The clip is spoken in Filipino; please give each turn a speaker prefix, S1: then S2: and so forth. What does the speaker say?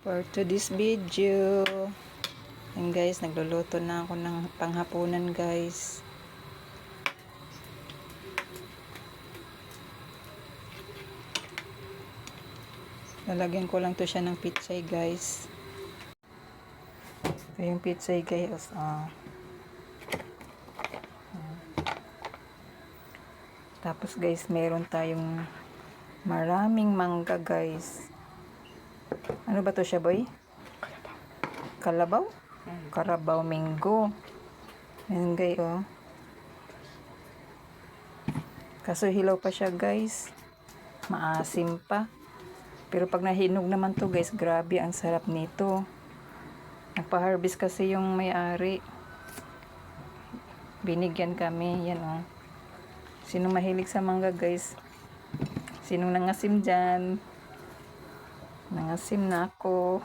S1: For today's video, and guys, nagluluto na ako ng panghapunan, guys. Lalagyan ko lang to siya ng pitsay, guys. Ito yung pitsay, guys. Tapos, guys, meron tayong maraming mangga, guys. Ano ba to siya, boy? Kalabaw? Carabao Mango. Ayan, guys, oh. Kaso hilaw pa siya, guys. Maasim pa. Pero pag nahinog naman to, guys, grabe ang sarap nito. Nagpa-harvest kasi yung may-ari. Binigyan kami. Yan, oh. Sinong mahilig sa mangga, guys? Sinong nangasim dyan? Nangasim na ako.